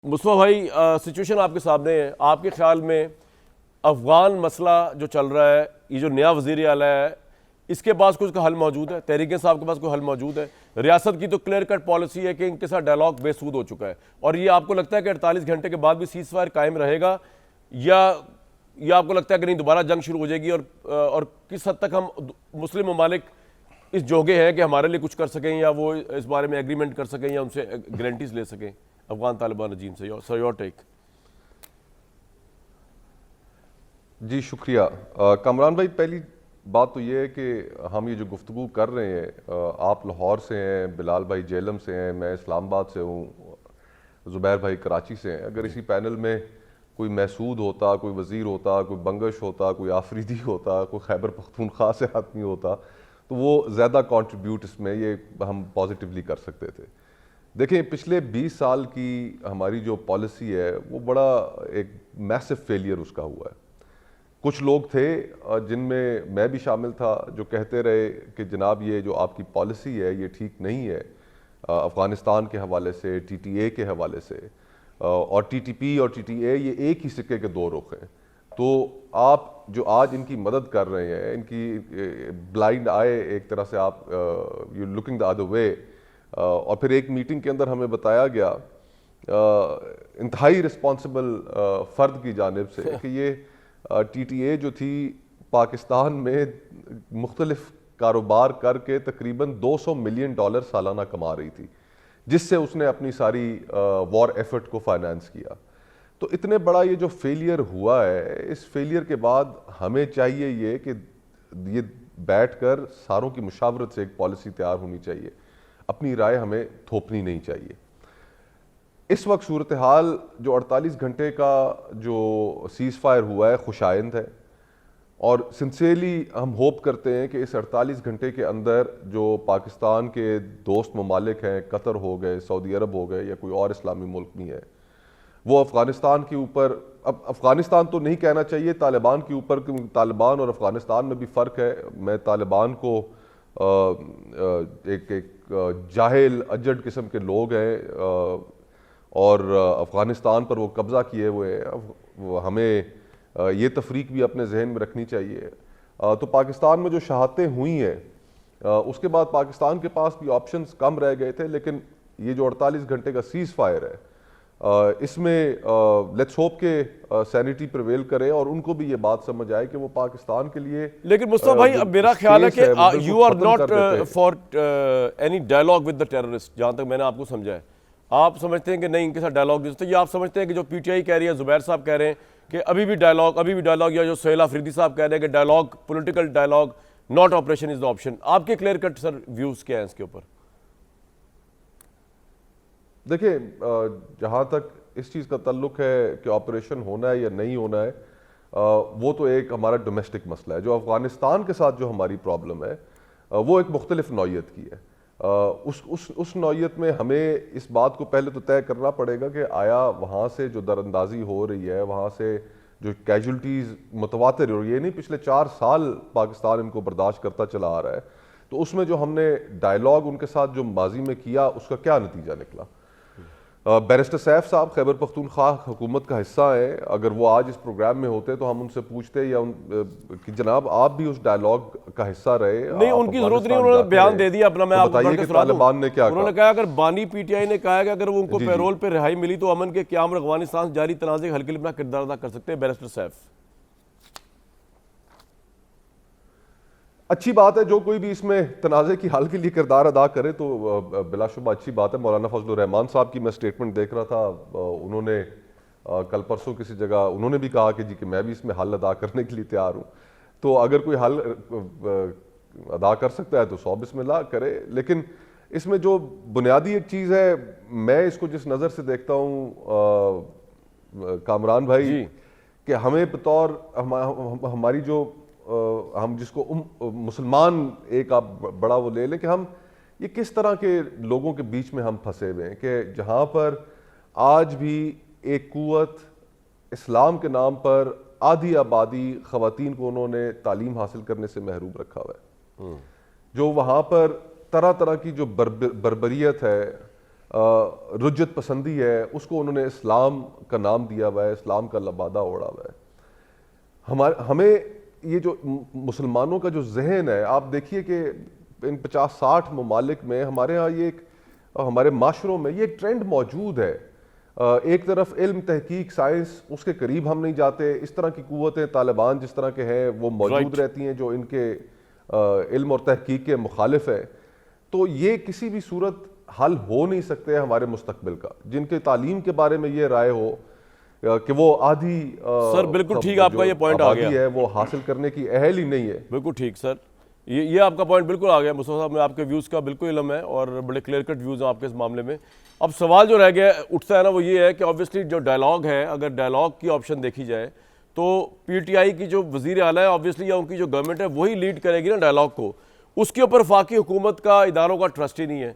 मुस्तफा भाई, सिचुएशन आपके सामने है। आपके ख्याल में अफगान मसला जो चल रहा है, ये जो नया वज़ीर आला है, इसके पास कुछ का हल मौजूद है? तहरीक इंसाफ के पास कोई हल मौजूद है? रियासत की तो क्लियर कट पॉलिसी है कि इनके साथ डायलॉग बेसूद हो चुका है। और ये आपको लगता है कि 48 घंटे के बाद भी सीज फायर कायम रहेगा, या आपको लगता है कि नहीं, दोबारा जंग शुरू हो जाएगी? और किस हद तक हम मुस्लिम ममालिक इस जोगे हैं कि हमारे लिए कुछ कर सकें, या वो इस बारे में एग्रीमेंट कर सकें, या उनसे गारंटीज ले सकें अफगान तालिबान रजीम से? Sir, your take. जी शुक्रिया। कामरान भाई, पहली बात तो ये है कि हम ये जो गुफ्तगू कर रहे हैं, आप लाहौर से हैं, बिलाल भाई जेलम से हैं, मैं इस्लामाबाद से हूँ, ज़ुबैर भाई कराची से हैं। अगर इसी पैनल में कोई महसूद होता, कोई वज़ीर होता, कोई बंगश होता, कोई आफरीदी होता, कोई खैबर पख्तूनख्वा से आदमी होता, तो वो ज़्यादा कंट्रीब्यूट इसमें ये हम पॉजिटिवली कर सकते थे। देखें, पिछले 20 साल की हमारी जो पॉलिसी है वो बड़ा एक मैसिव फेलियर उसका हुआ है। कुछ लोग थे, जिनमें मैं भी शामिल था, जो कहते रहे कि जनाब ये जो आपकी पॉलिसी है ये ठीक नहीं है, अफ़गानिस्तान के हवाले से, TTA के हवाले से, और TTP और TTA ये एक ही सिक्के के दो रुख हैं। तो आप जो आज इनकी मदद कर रहे हैं, इनकी ब्लाइंड आए एक तरह से, आप you looking the other way. और फिर एक मीटिंग के अंदर हमें बताया गया इंतहाई रिस्पॉन्सिबल फ़र्द की जानिब से कि ये TTA जो थी पाकिस्तान में मुख्तलिफ कारोबार करके तकरीबन $200 मिलियन सालाना कमा रही थी, जिससे उसने अपनी सारी वॉर एफर्ट को फाइनेंस किया। तो इतने बड़ा ये जो फेलियर हुआ है, इस फेलियर के बाद हमें चाहिए ये कि ये बैठकर सारों की मुशावरत से एक पॉलिसी तैयार होनी चाहिए, अपनी राय हमें थोपनी नहीं चाहिए। इस वक्त सूरत हाल जो 48 घंटे का जो सीज़ फायर हुआ है खुशाइंद है, और सिंसियरली हम होप करते हैं कि इस 48 घंटे के अंदर जो पाकिस्तान के दोस्त ममालिक हैं, कतर हो गए, सऊदी अरब हो गए, या कोई और इस्लामी मुल्क भी है, वो अफ़गानिस्तान के ऊपर, अब अफ़गानिस्तान तो नहीं कहना चाहिए, तालिबान के ऊपर, क्योंकि तालिबान और अफ़गानिस्तान में भी फ़र्क है। मैं तालिबान को एक जाहिल अजड किस्म के लोग हैं, और अफ़गानिस्तान पर वो कब्ज़ा किए हुए हैं। हमें ये तफरीक भी अपने जहन में रखनी चाहिए। तो पाकिस्तान में जो शहादतें हुई हैं, उसके बाद पाकिस्तान के पास भी ऑप्शंस कम रह गए थे, लेकिन ये जो 48 घंटे का सीज़ फायर है, इसमें लेट्स होप के सैनिटी प्रिवेल करे और उनको भी ये बात समझ आए कि वो पाकिस्तान के लिए। लेकिन मुस्तफा भाई, अब मेरा ख्याल है कि you are not for any dialogue with the terrorist. जहां तक मैंने आपको समझा है, आप समझते हैं कि नहीं, इनके साथ डायलॉग नहीं, तो ये आप समझते हैं कि जो PTI कह रही है, जुबैर साहब कह रहे हैं कि अभी भी डायलॉग, या जो सोहेल अफरीदी साहब कह रहे हैं कि dialogue, political dialogue, not operation is the option. आपके क्लियर कट सर व्यूज क्या हैं इसके ऊपर? देखिए, जहाँ तक इस चीज़ का ताल्लुक है कि ऑपरेशन होना है या नहीं होना है, वो तो एक हमारा डोमेस्टिक मसला है। जो अफ़गानिस्तान के साथ जो हमारी प्रॉब्लम है, वो एक मुख्तलिफ नौइयत की है। उस नौइयत में हमें इस बात को पहले तो तय करना पड़ेगा कि आया वहाँ से जो दरअंदाजी हो रही है, वहाँ से जो कैजुअल्टीज़ मुतवातिर हो रही है, नहीं पिछले 4 साल पाकिस्तान इनको बर्दाश्त करता चला आ रहा है, तो उसमें जो हमने डायलॉग उनके साथ जो माजी में किया, उसका क्या नतीजा निकला। बैरिस्टर सैफ साहब खैबर पख्तूनख्वा हुकूमत का हिस्सा है। अगर वो आज इस प्रोग्राम में होते तो हम उनसे पूछते या कि जनाब आप भी उस डायलॉग का हिस्सा रहे। नहीं, उनकी जरूरत नहीं, उन्होंने बयान दे दिया अपना। मैं तो आपको बताइए कि तालिबान ने क्या उन्होंने कहा, अगर बानी PTI ने कहा है कि अगर वो उनको जी, पैरोल पे रिहाई मिली तो अमन के क़याम और अफगानिस्तान से जारी तनाज़े हल के लिए अपना किरदार अदा कर सकते हैं। बैरिस्टर सैफ, अच्छी बात है, जो कोई भी इसमें तनाज़े की हल के लिए किरदार अदा करे तो बिलाशुबा अच्छी बात है। मौलाना फजलुर रहमान साहब की मैं स्टेटमेंट देख रहा था, उन्होंने कल परसों किसी जगह उन्होंने भी कहा कि जी कि मैं भी इसमें हल अदा करने के लिए तैयार हूँ। तो अगर कोई हल अदा कर सकता है तो 100 बिस्मिल्लाह करे। लेकिन इसमें जो बुनियादी एक चीज़ है, मैं इसको जिस नज़र से देखता हूँ कामरान भाई, कि हमें बतौर हमारी जो हम जिसको मुसलमान, एक आप बड़ा वो ले लें कि हम ये किस तरह के लोगों के बीच में हम फंसे हुए हैं, कि जहाँ पर आज भी एक कुव्वत इस्लाम के नाम पर आधी आबादी ख़वातीन को उन्होंने तालीम हासिल करने से महरूम रखा हुआ है। जो वहाँ पर तरह तरह की जो बर्बरियत है, रुज्जत पसंदी है, उसको उन्होंने इस्लाम का नाम दिया हुआ है, इस्लाम का लबादा ओढ़ा हुआ है। हमें ये जो मुसलमानों का जो जहन है, आप देखिए कि इन 50-60 ममालिक में हमारे यहाँ ये एक, हमारे माशरों में ये एक ट्रेंड मौजूद है। एक तरफ इल्म, तहकीक, साइंस, उसके करीब हम नहीं जाते। इस तरह की कुव्वतें तालिबान जिस तरह के हैं वो मौजूद रहती हैं जो इनके इल्म और तहकीक के मुखालिफ है। तो ये किसी भी सूरत हल हो नहीं सकते हमारे मुस्तकबिल का, जिनके तालीम के बारे में ये राय हो कि वो आधी सर बिल्कुल ठीक, आपका ये पॉइंट आ गया है वो हासिल करने की अहल ही नहीं है। बिल्कुल ठीक सर, ये आपका पॉइंट बिल्कुल आ गया मुस्तफा साहब, में आपके व्यूज़ का बिल्कुल इल्म है और बड़े क्लियर कट व्यूज़ हैं आपके इस मामले में। अब सवाल जो रह गया उठता है ना, वो ये है कि ऑब्वियसली जो डायलॉग है, अगर डायलॉग की ऑप्शन देखी जाए तो पीटीआई की जो वज़ीर आला है ऑब्वियसली, या उनकी जो गवर्नमेंट है वही लीड करेगी ना डायलॉग को। उसके ऊपर वफाकी हुकूमत का, इदारों का ट्रस्ट ही नहीं है।